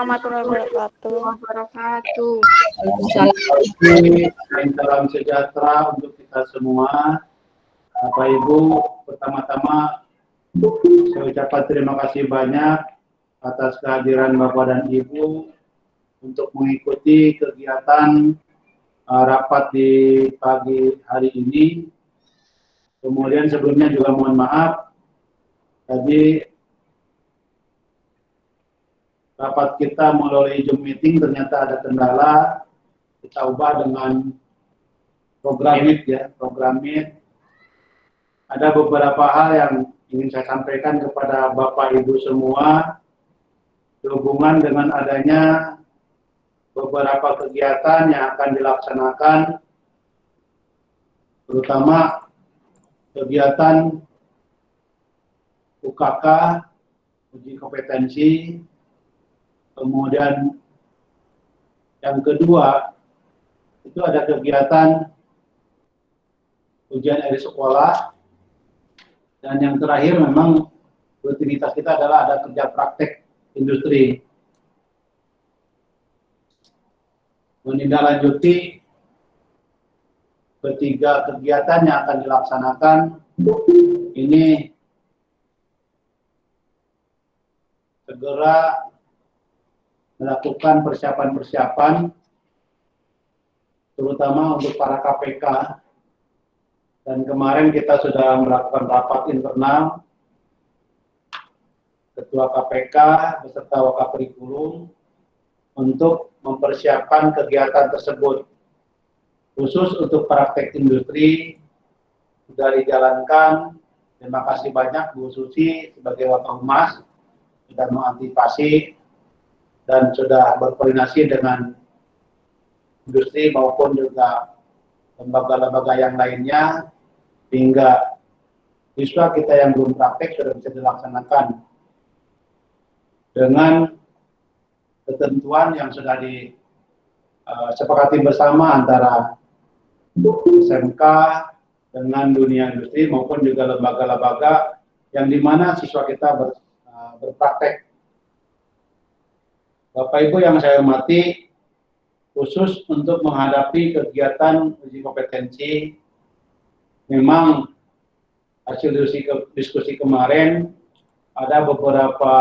warahmatullahi wabarakatuh. Salam sejahtera untuk kita semua. Bapak Ibu, pertama-tama saya ucapkan terima kasih banyak atas kehadiran Bapak dan Ibu untuk mengikuti kegiatan rapat di pagi hari ini. Kemudian sebelumnya juga mohon maaf, tadi rapat kita melalui Zoom meeting ternyata ada kendala, kita ubah dengan program Meet ya, program Meet. Ada beberapa hal yang ingin saya sampaikan kepada Bapak Ibu semua sehubungan dengan adanya beberapa kegiatan yang akan dilaksanakan, terutama kegiatan UKK, uji kompetensi, kemudian yang kedua itu ada kegiatan ujian akhir sekolah, dan yang terakhir memang rutinitas kita adalah ada kerja praktek industri. Menindaklanjuti ketiga kegiatan yang akan dilaksanakan ini segera melakukan persiapan-persiapan terutama untuk para KPK, dan kemarin kita sudah melakukan rapat internal Ketua KPK beserta Wakapurikulum untuk mempersiapkan kegiatan tersebut. Khusus untuk praktek industri sudah dijalankan. Terima kasih banyak Bu Susi sebagai Wakaphumas sudah mengantisipasi dan sudah berkoordinasi dengan industri maupun juga lembaga-lembaga yang lainnya hingga siswa kita yang belum praktek sudah bisa dilaksanakan dengan ketentuan yang sudah disepakati bersama antara SMK dengan dunia industri maupun juga lembaga-lembaga yang dimana siswa kita berpraktek. Bapak Ibu yang saya hormati, khusus untuk menghadapi kegiatan uji kompetensi, memang hasil diskusi kemarin ada beberapa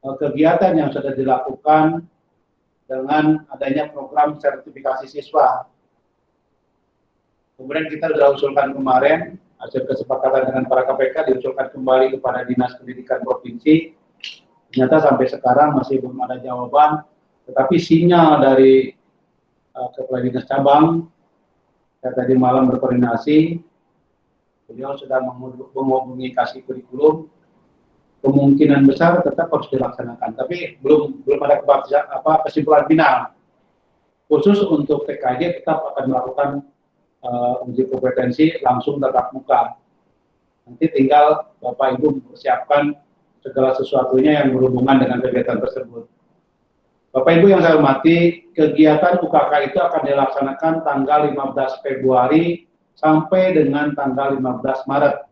kegiatan yang sudah dilakukan dengan adanya program sertifikasi siswa. Kemudian kita sudah usulkan kemarin, hasil kesepakatan dengan para KPK diusulkan kembali kepada Dinas Pendidikan Provinsi. Ternyata sampai sekarang masih belum ada jawaban, tetapi sinyal dari Kepala Dinas Cabang, saya tadi malam berkoordinasi, beliau sudah menghubungi kasih kurikulum, kemungkinan besar tetap harus dilaksanakan, tapi belum ada kesimpulan final. Khusus untuk TKJ tetap akan melakukan uji kompetensi langsung tatap muka. Nanti tinggal Bapak Ibu mempersiapkan segala sesuatunya yang berhubungan dengan kegiatan tersebut. Bapak Ibu yang saya hormati, kegiatan UKK itu akan dilaksanakan tanggal 15 Februari sampai dengan tanggal 15 Maret.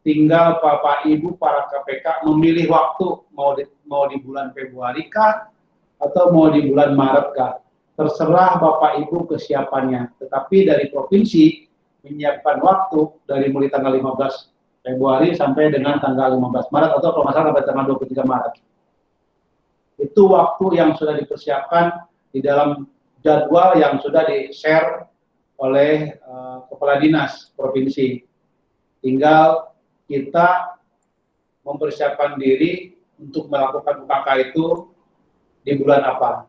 Tinggal Bapak Ibu para KPK memilih waktu mau di bulan Februari kah atau mau di bulan Maret kah. Terserah Bapak Ibu kesiapannya, tetapi dari provinsi menyiapkan waktu dari mulai tanggal 15 Februari sampai dengan tanggal 15 Maret atau kalau nggak salah sampai tanggal 23 Maret. Itu waktu yang sudah dipersiapkan di dalam jadwal yang sudah di-share oleh Kepala Dinas Provinsi. Tinggal kita mempersiapkan diri untuk melakukan UKK itu di bulan apa.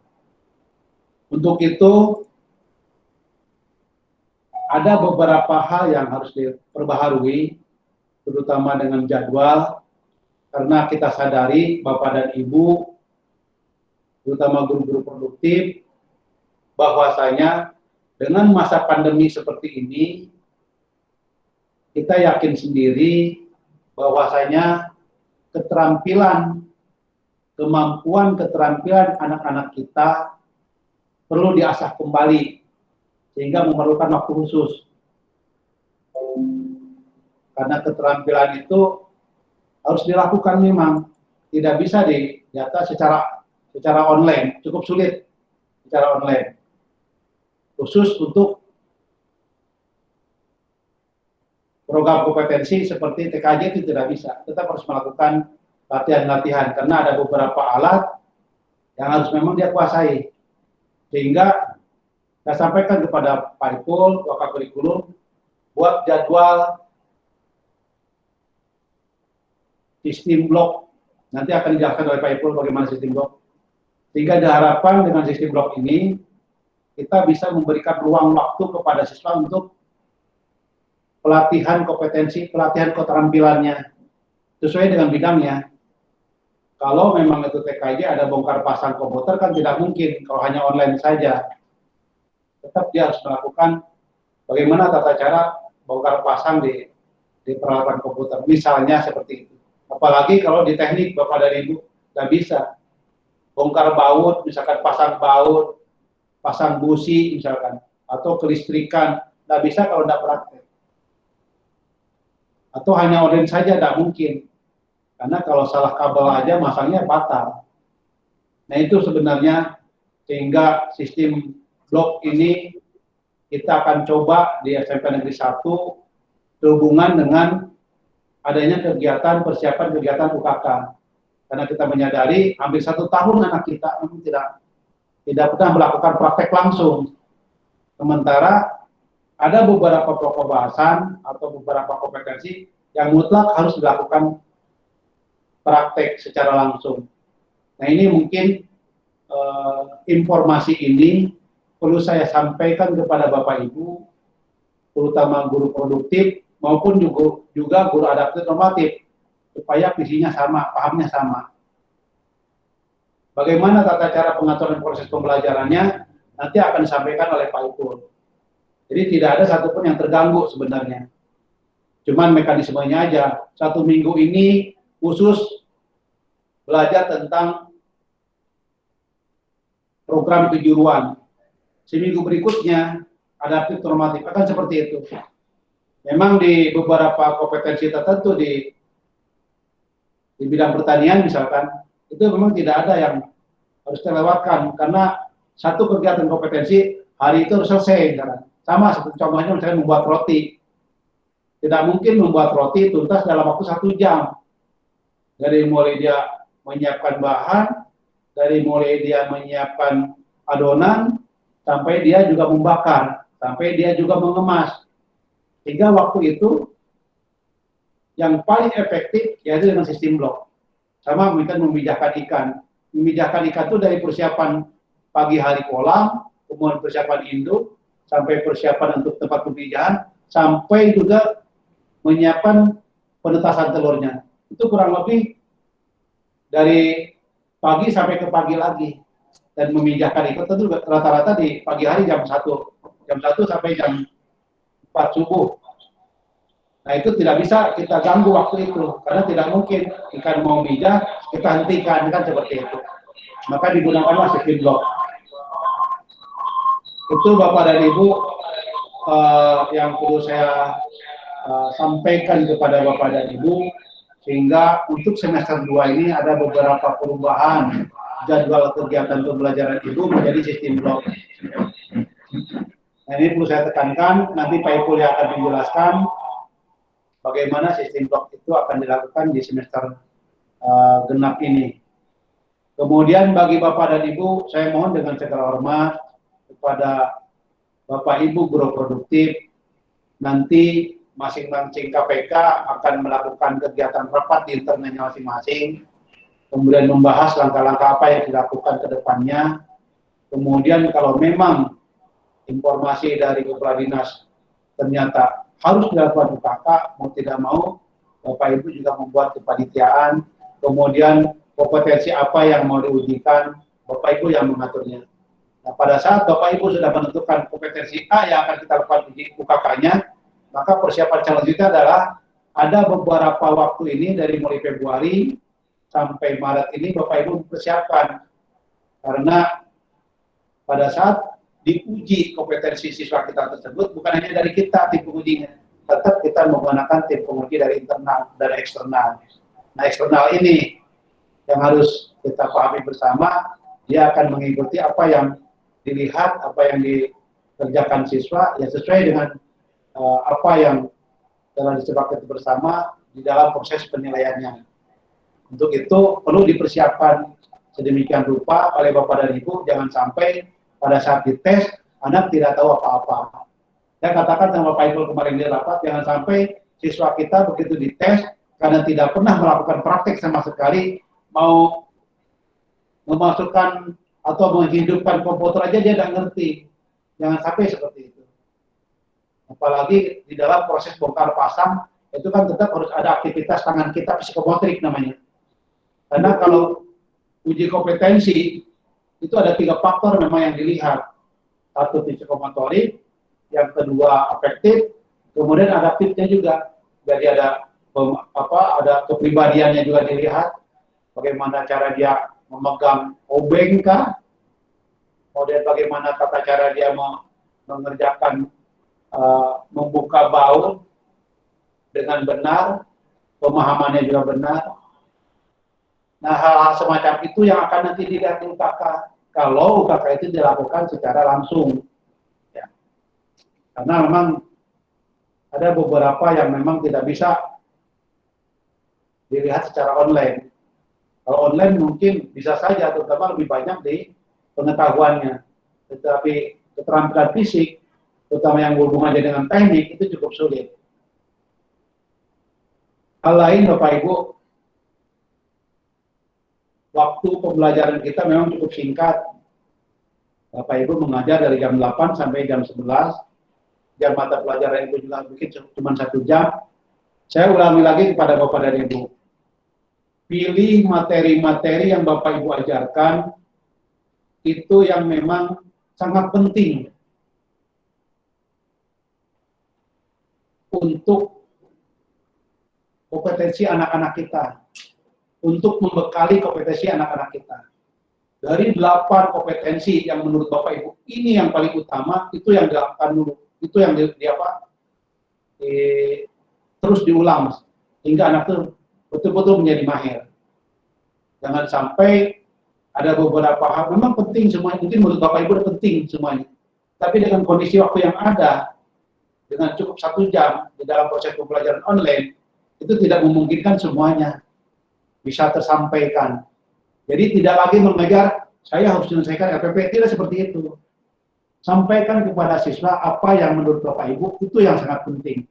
Untuk itu, ada beberapa hal yang harus diperbaharui, terutama dengan jadwal, karena kita sadari Bapak dan Ibu, terutama guru-guru produktif, bahwasanya dengan masa pandemi seperti ini, kita yakin sendiri bahwasanya kemampuan keterampilan anak-anak kita perlu diasah kembali, sehingga memerlukan waktu khusus. Karena keterampilan itu harus dilakukan memang, tidak bisa didata secara secara online, cukup sulit secara online. Khusus untuk program kompetensi seperti TKJ itu tidak bisa, tetap harus melakukan latihan-latihan karena ada beberapa alat yang harus memang dia kuasai. Sehingga saya sampaikan kepada Pak Ipul, Wakil Kurikulum, buat jadwal sistem blok. Nanti akan dijelaskan oleh Pak Ipul bagaimana sistem blok. Sehingga diharapkan dengan sistem blok ini, kita bisa memberikan ruang waktu kepada siswa untuk pelatihan kompetensi, pelatihan keterampilannya, sesuai dengan bidangnya. Kalau memang itu TKJ ada bongkar pasang komputer kan tidak mungkin kalau hanya online saja. Tetap dia harus melakukan bagaimana tata cara bongkar pasang di peralatan komputer. Misalnya seperti itu. Apalagi kalau di teknik Bapak dan Ibu nggak bisa. Bongkar baut, misalkan pasang baut, pasang busi misalkan, atau kelistrikan, nggak bisa kalau nggak praktek. Atau hanya online saja nggak mungkin. Karena kalau salah kabel aja masangnya batal. Nah itu sebenarnya sehingga sistem blok ini kita akan coba di SMP Negeri 1 sehubungan dengan adanya kegiatan persiapan kegiatan UKK. Karena kita menyadari hampir 1 tahun anak kita tidak pernah melakukan praktek langsung. Sementara ada beberapa pokok bahasan atau beberapa kompetensi yang mutlak harus dilakukan praktek secara langsung. Nah ini mungkin informasi ini perlu saya sampaikan kepada Bapak Ibu, terutama guru produktif maupun juga guru adaptif normatif, supaya visinya sama, pahamnya sama. Bagaimana tata cara pengaturan proses pembelajarannya nanti akan disampaikan oleh Pak Ipul. Jadi tidak ada satupun yang terganggu sebenarnya. Cuman mekanismenya aja. 1 minggu ini khusus belajar tentang program kejuruan. Seminggu berikutnya adaptif normatif akan seperti itu. Memang di beberapa kompetensi tertentu di bidang pertanian misalkan, itu memang tidak ada yang harus terlewatkan karena satu kegiatan kompetensi hari itu harus selesai. Sama seperti contohnya misalnya membuat roti. Tidak mungkin membuat roti tuntas dalam waktu 1 jam. Dari mulai dia menyiapkan bahan, dari mulai dia menyiapkan adonan, sampai dia juga membakar, sampai dia juga mengemas. Sehingga waktu itu yang paling efektif yaitu dengan sistem blok. Sama mungkin memijahkan ikan. Memijahkan ikan itu dari persiapan pagi hari kolam, kemudian persiapan induk, sampai persiapan untuk tempat pemijahan, sampai juga menyiapkan penetasan telurnya. Itu kurang lebih dari pagi sampai ke pagi lagi. Dan memijahkan itu tentu rata-rata di pagi hari jam 1 sampai jam 4 subuh. Nah itu tidak bisa kita ganggu waktu itu, karena tidak mungkin ikan mau mijah, kita hentikan, kan seperti itu. Maka digunakanlah sistem blok. Itu Bapak dan Ibu yang perlu saya sampaikan kepada Bapak dan Ibu, sehingga untuk semester 2 ini ada beberapa perubahan jadwal kegiatan pembelajaran Ibu menjadi sistem blok. Nah ini perlu saya tekankan, nanti Pak Ipul yang akan menjelaskan bagaimana sistem blok itu akan dilakukan di semester genap ini. Kemudian bagi Bapak dan Ibu, saya mohon dengan segala hormat kepada Bapak Ibu guru produktif, nanti masing-masing KPK akan melakukan kegiatan rapat di internalnya masing-masing, kemudian membahas langkah-langkah apa yang dilakukan ke depannya. Kemudian kalau memang informasi dari Kepala Dinas ternyata harus dilakukan UKK, mau tidak mau, Bapak Ibu juga membuat kepanitiaan, kemudian kompetensi apa yang mau diujikan, Bapak Ibu yang mengaturnya. Nah, pada saat Bapak Ibu sudah menentukan kompetensi A yang akan kita lakukan uji UKK-nya, maka persiapan selanjutnya adalah ada beberapa waktu ini dari mulai Februari sampai Maret ini Bapak Ibu mempersiapkan. Karena pada saat diuji kompetensi siswa kita tersebut, bukan hanya dari kita tim pengujinya, tetap kita menggunakan tim penguji dari internal dan eksternal. Nah, eksternal ini yang harus kita pahami bersama, dia akan mengikuti apa yang dilihat, apa yang dikerjakan siswa, ya sesuai dengan apa yang telah disepakati bersama di dalam proses penilaiannya. Untuk itu perlu dipersiapkan sedemikian rupa oleh Bapak dan Ibu, jangan sampai pada saat dites anak tidak tahu apa-apa. Saya katakan sama Bapak Ibu kemarin di rapat, jangan sampai siswa kita begitu dites karena tidak pernah melakukan praktek sama sekali, mau memasukkan atau menghidupkan komputer aja dia tidak ngerti. Jangan sampai seperti itu. Apalagi di dalam proses bongkar pasang, itu kan tetap harus ada aktivitas tangan kita, psikomotorik namanya. Karena kalau uji kompetensi, itu ada 3 faktor memang yang dilihat. Satu psikomotorik, yang kedua afektif, kemudian adaptifnya juga. Jadi ada kepribadiannya juga dilihat, bagaimana cara dia memegang obeng kah, kemudian bagaimana tata cara dia mengerjakan membuka baut dengan benar, pemahamannya juga benar. Nah, hal-hal semacam itu yang akan nanti dilihat di UKK kalau UKK itu dilakukan secara langsung. Ya. Karena memang ada beberapa yang memang tidak bisa dilihat secara online. Kalau online mungkin bisa saja, terutama lebih banyak di pengetahuannya. Tetapi keterampilan fisik, terutama yang berhubungan dengan teknik, itu cukup sulit. Hal lain, Bapak Ibu, waktu pembelajaran kita memang cukup singkat. Bapak Ibu mengajar dari jam 8 sampai jam 11. Jam mata pelajaran itu juga mungkin cuma 1 jam. Saya ulangi lagi kepada Bapak dan Ibu. Pilih materi-materi yang Bapak Ibu ajarkan, itu yang memang sangat penting untuk kompetensi anak-anak kita, untuk membekali kompetensi anak-anak kita. Dari 8 kompetensi yang menurut Bapak Ibu ini yang paling utama, itu yang dilakukan dulu, itu yang terus diulang hingga anak itu betul-betul menjadi mahir. Jangan sampai ada beberapa hal memang penting semuanya, mungkin menurut Bapak Ibu penting semuanya, tapi dengan kondisi waktu yang ada, dengan cukup 1 jam di dalam proses pembelajaran online, itu tidak memungkinkan semuanya bisa tersampaikan. Jadi tidak lagi mengejar, saya harus menyelesaikan LPP, tidak seperti itu. Sampaikan kepada siswa apa yang menurut Bapak Ibu, itu yang sangat penting.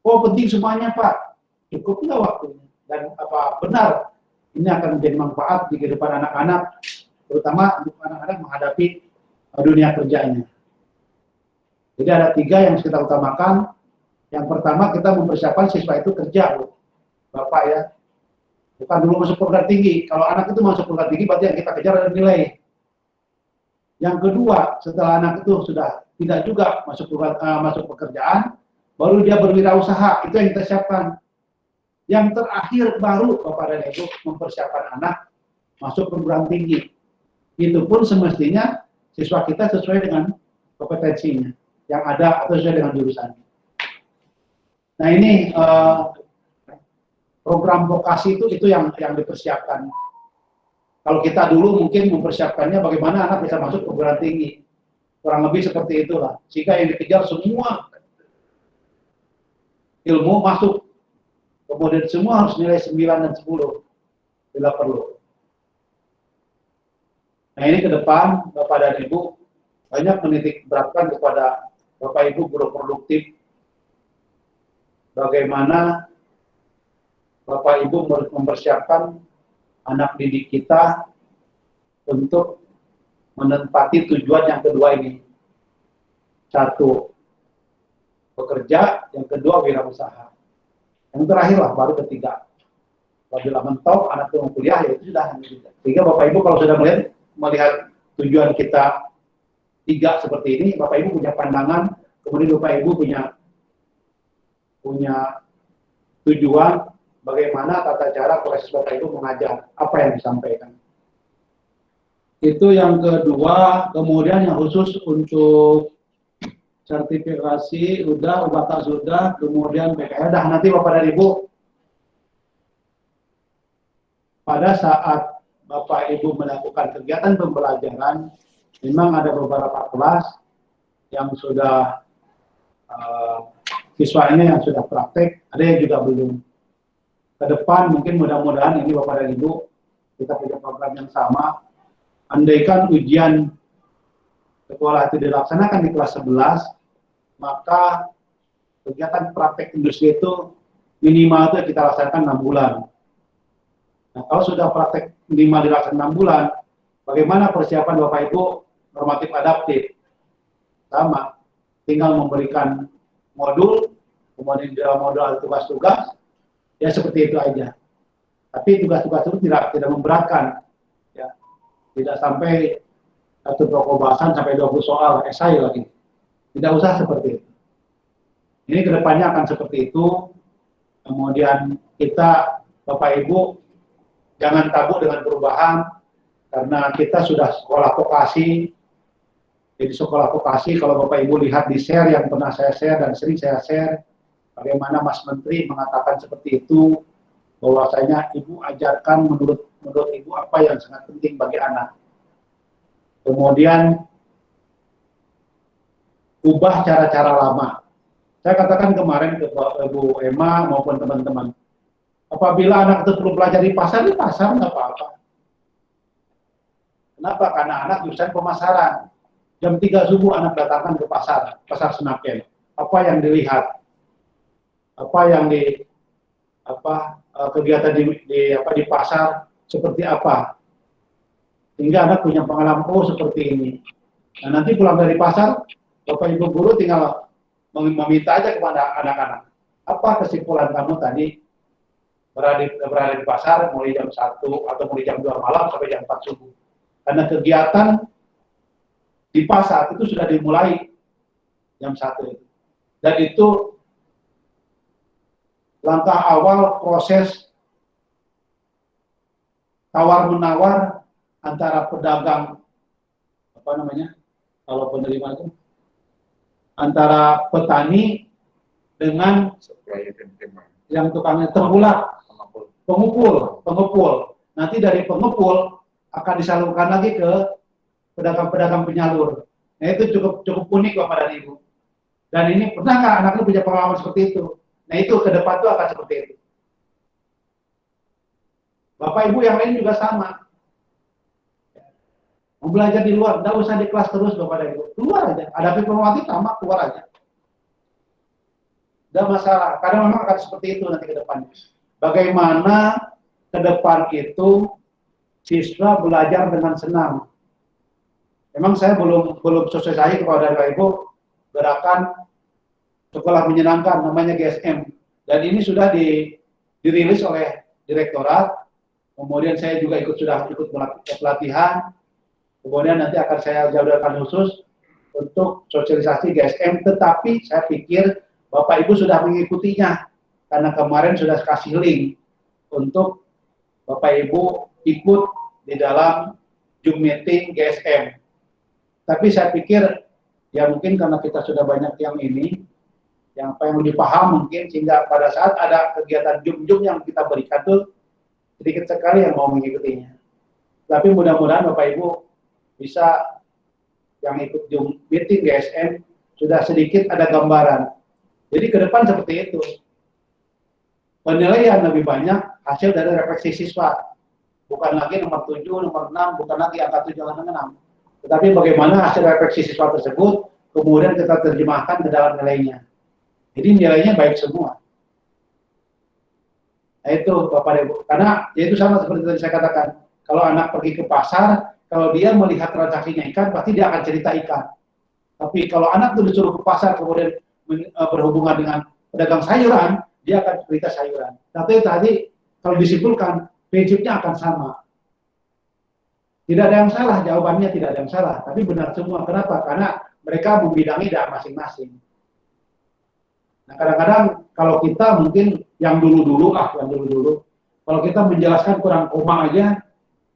Oh penting semuanya Pak, cukup nggak waktunya? Dan apa benar ini akan menjadi manfaat di kehidupan anak-anak, terutama untuk anak-anak menghadapi dunia kerjanya. Jadi ada 3 yang kita utamakan. Yang pertama kita mempersiapkan siswa itu kerja, Bapak ya. Bukan dulu masuk perguruan tinggi. Kalau anak itu masuk perguruan tinggi, berarti yang kita kejar adalah nilai. Yang kedua, setelah anak itu sudah tidak juga masuk pekerjaan, baru dia berwirausaha, itu yang kita siapkan. Yang terakhir baru Bapak dan Ibu mempersiapkan anak masuk perguruan tinggi. Itu pun semestinya siswa kita sesuai dengan kompetensinya yang ada atau sesuai dengan jurusannya. Nah ini program vokasi itu yang dipersiapkan. Kalau kita dulu mungkin mempersiapkannya bagaimana anak bisa masuk perguruan tinggi, kurang lebih seperti itulah. Sehingga yang dikejar semua ilmu masuk, kemudian semua harus nilai 9 dan 10 bila perlu. Nah ini ke depan Bapak dan Ibu banyak menitik beratkan kepada Bapak Ibu guru produktif, bagaimana Bapak Ibu mempersiapkan anak didik kita untuk menempati tujuan yang kedua ini. 1, bekerja, yang kedua wirausaha. Yang terakhir lah, baru ketiga. Apabila mentok, anak itu mau kuliah, ya itu sudah. Sehingga Bapak Ibu kalau sudah melihat tujuan kita 3 seperti ini, Bapak Ibu punya pandangan, kemudian Bapak Ibu punya tujuan, bagaimana tata cara proses Bapak Ibu mengajar, apa yang disampaikan. Itu yang kedua. Kemudian yang khusus untuk sertifikasi, udah, UKK sudah, kemudian PKL, nanti Bapak dan Ibu pada saat Bapak Ibu melakukan kegiatan pembelajaran, memang ada beberapa kelas yang sudah siswanya yang sudah praktek, ada yang juga belum. Ke depan mungkin mudah-mudahan ini Bapak dan Ibu, kita punya program yang sama. Andaikan ujian sekolah itu dilaksanakan di kelas 11, maka kegiatan praktek industri itu minimal itu kita laksanakan 6 bulan. Nah, kalau sudah praktek minimal dilaksanakan 6 bulan, bagaimana persiapan Bapak Ibu normatif adaptif? Sama, tinggal memberikan modul, kemudian di dalam modul ada tugas-tugas, ya seperti itu aja. Tapi tugas-tugas itu tidak memberatkan, ya. Tidak sampai satu pokok bahasan sampai 20 soal esai lagi. Tidak usah seperti itu. Ini kedepannya akan seperti itu. Kemudian kita, Bapak Ibu, jangan takut dengan perubahan, karena kita sudah sekolah vokasi. Jadi sekolah vokasi, kalau Bapak Ibu lihat di share yang pernah saya share dan sering saya share, bagaimana Mas Menteri mengatakan seperti itu, bahwasanya Ibu ajarkan menurut Ibu apa yang sangat penting bagi anak. Kemudian ubah cara-cara lama. Saya katakan kemarin ke Bu Emma maupun teman-teman, apabila anak itu perlu belajar di pasar nggak apa-apa. Kenapa? Karena anak jurusan pemasaran. Jam 3 subuh anak datangkan ke pasar Senaken. Apa yang dilihat? Apa yang kegiatan di pasar seperti apa? Sehingga anak punya pengalaman, oh seperti ini. Nah, nanti pulang dari pasar, Bapak Ibu guru tinggal meminta aja kepada anak-anak, apa kesimpulan kamu tadi berada di pasar mulai jam 1 atau mulai jam 2 malam sampai jam 4 subuh. Karena kegiatan di pasar itu sudah dimulai jam 1 itu. Dan itu langkah awal proses tawar-menawar antara pedagang, kalau penerima itu, antara petani dengan yang tukangnya tergulak, pengepul. Nanti dari pengepul akan disalurkan lagi ke pedagang-pedagang penyalur. Nah, itu cukup unik Bapak dan Ibu. Dan ini pernah nggak anaknya punya pengalaman seperti itu? Nah, itu ke depan itu akan seperti itu. Bapak Ibu yang lain juga sama. Mau belajar di luar, nggak usah di kelas terus Bapak dan Ibu. Keluar aja, ada normatif sama, keluar aja. Nggak masalah, karena memang akan seperti itu nanti ke depannya. Bagaimana ke depan itu siswa belajar dengan senang. Memang saya belum selesai kepada Bapak Ibu gerakan sekolah menyenangkan namanya GSM, dan ini sudah dirilis oleh direktorat. Kemudian saya juga sudah ikut pelatihan. Kemudian nanti akan saya jadwalkan khusus untuk sosialisasi GSM, tetapi saya pikir Bapak Ibu sudah mengikutinya karena kemarin sudah kasih link untuk Bapak Ibu ikut di dalam Zoom meeting GSM. Tapi saya pikir ya mungkin karena kita sudah banyak yang lebih paham mungkin, sehingga pada saat ada kegiatan Zoom yang kita berikan tuh sedikit sekali yang mau mengikutinya. Tapi mudah-mudahan Bapak Ibu bisa yang ikut Zoom meeting GSM sudah sedikit ada gambaran. Jadi ke depan seperti itu. Penilaian lebih banyak hasil dari refleksi siswa. Bukan lagi nomor 7, nomor 6, bukan lagi angka 7, angka 6. Tetapi bagaimana hasil refleksi siswa tersebut kemudian kita terjemahkan ke dalam nilainya. Jadi nilainya baik semua. Nah itu Bapak Ibu. Karena ya itu sama seperti tadi saya katakan. Kalau anak pergi ke pasar, kalau dia melihat transaksinya ikan, pasti dia akan cerita ikan. Tapi kalau anak itu disuruh ke pasar, kemudian berhubungan dengan pedagang sayuran, dia akan cerita sayuran. Tapi tadi, kalau disimpulkan, prinsipnya akan sama. Tidak ada yang salah, jawabannya tidak ada yang salah. Tapi benar semua. Kenapa? Karena mereka membidangi dalam masing-masing. Nah, kadang-kadang kalau kita mungkin yang dulu-dulu, kalau kita menjelaskan kurang koma aja,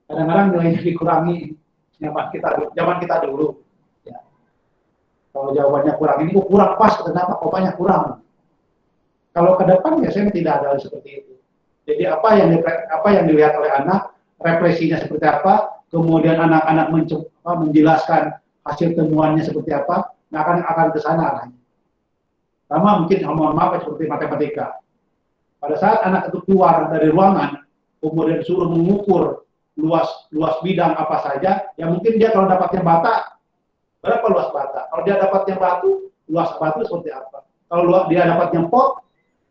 kadang-kadang nilainya dikurangi zaman kita dulu. Ya. Kalau jawabannya kurang ini kurang pas, kenapa komanya kurang? Kalau ke depan biasanya tidak ada seperti itu. Jadi apa yang dilihat oleh anak represinya seperti apa, kemudian anak-anak menjelaskan hasil temuannya seperti apa, nah akan ke sana arahnya. Sama mungkin mohon maaf seperti matematika. Pada saat anak itu keluar dari ruangan, kemudian suruh mengukur luas bidang apa saja, ya mungkin dia kalau dapatnya bata, berapa luas bata? Kalau dia dapatnya batu, luas batu seperti apa? Kalau dia dapatnya pot,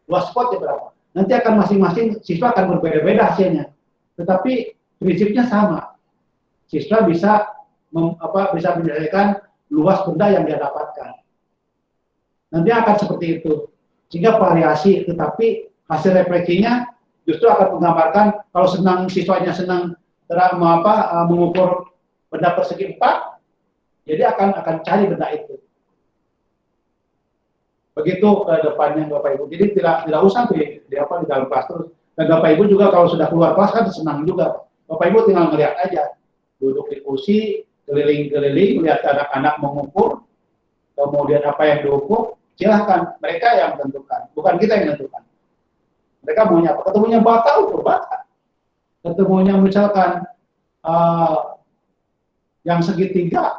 luas potnya berapa? Nanti akan masing-masing siswa akan berbeda-beda hasilnya. Tetapi prinsipnya sama. Siswa bisa menyelesaikan luas benda yang dia dapatkan. Nanti akan seperti itu. Sehingga variasi, tetapi hasil refleksinya justru akan menggambarkan kalau siswanya senang mengukur benda persegi 4, jadi akan cari benda itu. Begitu ke depannya Bapak Ibu. Jadi tidak usah di dalam kelas terus. Dan Bapak Ibu juga kalau sudah keluar kelas kan senang juga. Bapak Ibu tinggal melihat aja. Duduk di kursi, keliling-keliling, melihat anak-anak mengukur, kemudian apa yang diukur, silahkan. Mereka yang menentukan, bukan kita yang menentukan. Mereka maunya apa? Ketemunya bata, ukur bata. Ketemunya misalkan yang segitiga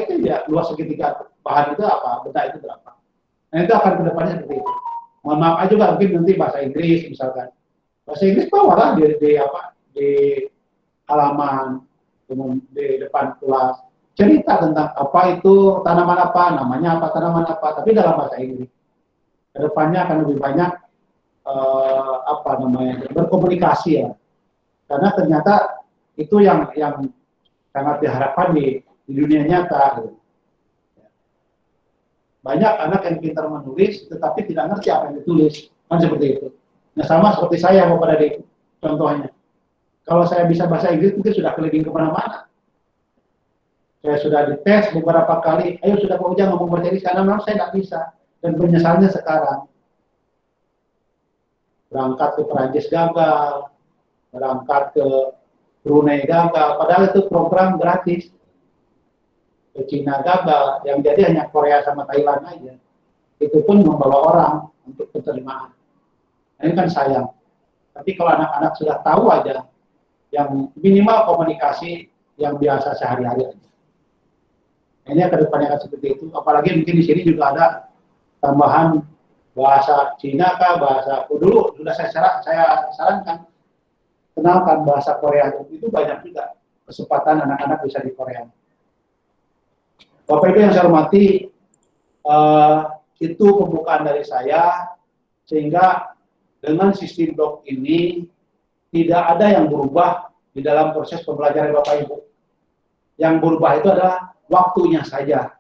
itu ya luas segitiga bahan itu apa, benda itu berapa. Nah itu akan kedepannya seperti itu. Mohon maaf aja juga mungkin nanti bahasa Inggris misalkan. Bahasa Inggris bawalah di halaman di depan kelas cerita tentang apa itu tanaman apa, namanya apa tanaman apa, tapi dalam bahasa Inggris. Kedepannya akan lebih banyak berkomunikasi ya. Karena ternyata itu yang sangat diharapkan di dunia nyata. Gitu. Banyak anak yang pintar menulis, tetapi tidak ngerti apa yang ditulis. Kan seperti itu. Nah sama seperti saya, Bapak Adik, contohnya. Kalau saya bisa bahasa Inggris, mungkin sudah keliling kemana-mana. Saya sudah dites beberapa kali, ayo sudah Pak Ujang ngomong bahasa Inggris, karena memang saya nggak bisa. Dan penyesalnya sekarang. Berangkat ke Perancis gagal, berangkat ke Brunei gagal, padahal itu program gratis. Ke Cina gagal, yang jadi hanya Korea sama Thailand aja. Itu pun membawa orang untuk penerimaan. Nah, ini kan sayang. Tapi kalau anak-anak sudah tahu aja, yang minimal komunikasi yang biasa sehari-hari aja. Nah, ini ke depannya akan seperti itu. Apalagi mungkin di sini juga ada tambahan bahasa Cina kah, bahasa dulu sudah saya sarankan kenalkan bahasa Korea itu banyak juga kesempatan anak-anak bisa di Korea. Bapak Ibu yang saya hormati, itu pembukaan dari saya, sehingga dengan sistem blok ini tidak ada yang berubah di dalam proses pembelajaran Bapak Ibu. Yang berubah itu adalah waktunya saja,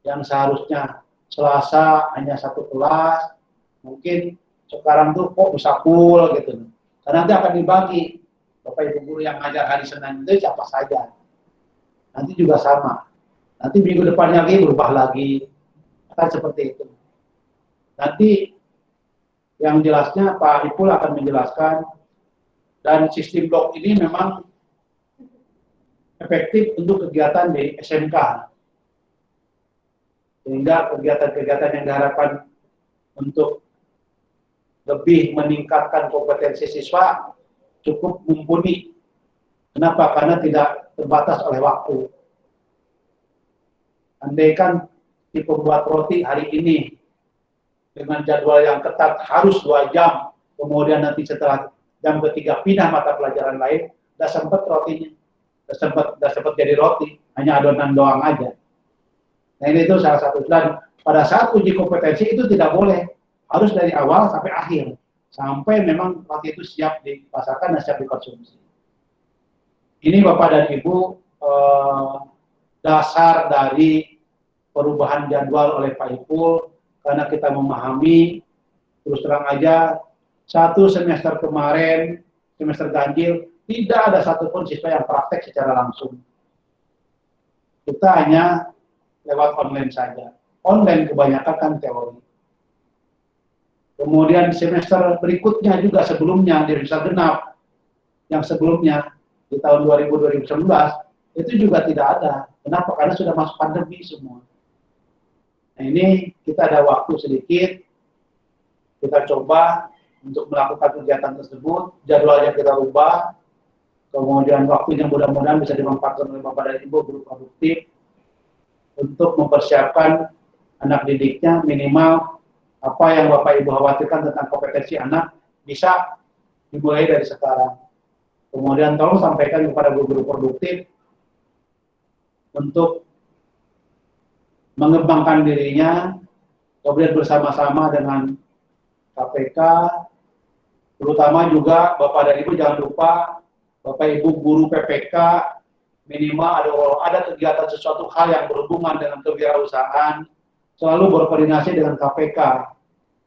yang seharusnya Selasa hanya satu kelas, mungkin sekarang tuh kok bisa full gitu. Karena nanti akan dibagi, Bapak Ibu guru yang ngajar hari Senin itu siapa saja. Nanti juga sama. Nanti minggu depannya lagi berubah lagi, akan seperti itu. Nanti yang jelasnya Pak Ipul akan menjelaskan, dan sistem blok ini memang efektif untuk kegiatan di SMK. Sehingga kegiatan-kegiatan yang diharapkan untuk lebih meningkatkan kompetensi siswa cukup mumpuni. Kenapa? Karena tidak terbatas oleh waktu. Andaikan si pembuat roti hari ini dengan jadwal yang ketat harus 2 jam, kemudian nanti setelah jam ketiga pindah mata pelajaran lain, udah sempat rotinya, udah sempat jadi roti, hanya adonan doang aja. Nah ini itu salah satu. Dan pada saat uji kompetensi itu tidak boleh, harus dari awal sampai akhir, sampai memang roti itu siap dipasarkan dan siap dikonsumsi. Ini Bapak dan Ibu dasar dari perubahan jadwal oleh Pak Ipul, karena kita memahami, terus terang aja, 1 semester kemarin, semester ganjil, tidak ada satupun siswa yang praktek secara langsung. Kita hanya lewat online saja. Online kebanyakan kan teori. Kemudian semester berikutnya juga sebelumnya, di semester genap, yang sebelumnya, di tahun 2019, itu juga tidak ada. Kenapa? Karena sudah masuk pandemi semua. Nah ini kita ada waktu sedikit, kita coba untuk melakukan kegiatan tersebut, jadwalnya kita ubah, kemudian waktunya mudah-mudahan bisa dimanfaatkan oleh Bapak dan Ibu guru produktif untuk mempersiapkan anak didiknya, minimal apa yang Bapak Ibu khawatirkan tentang kompetensi anak bisa dimulai dari sekarang. Kemudian tolong sampaikan kepada guru-guru produktif untuk mengembangkan dirinya, kemudian bersama-sama dengan KPK, terutama juga Bapak dan Ibu jangan lupa, Bapak Ibu guru PPK, minimal ada kegiatan sesuatu hal yang berhubungan dengan kewirausahaan, selalu berkoordinasi dengan KPK.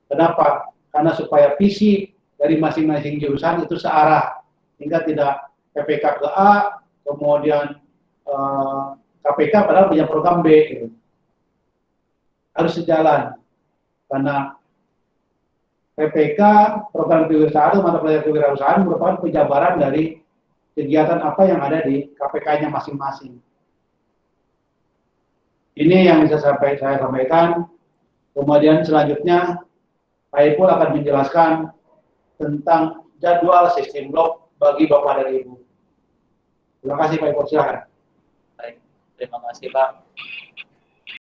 Kenapa? Karena supaya visi dari masing-masing jurusan itu searah, sehingga tidak PPK ke A, kemudian KPK padahal punya program B, gitu. Harus sejalan, karena PPK, program kewirausahaan, mata pelajaran kewirausahaan merupakan penjabaran dari kegiatan apa yang ada di KPK-nya masing-masing. Ini yang bisa saya sampaikan. Kemudian selanjutnya, Pak Ipul akan menjelaskan tentang jadwal sistem blok bagi Bapak dan Ibu. Terima kasih Pak Ipul, silakan. Baik, terima kasih Pak.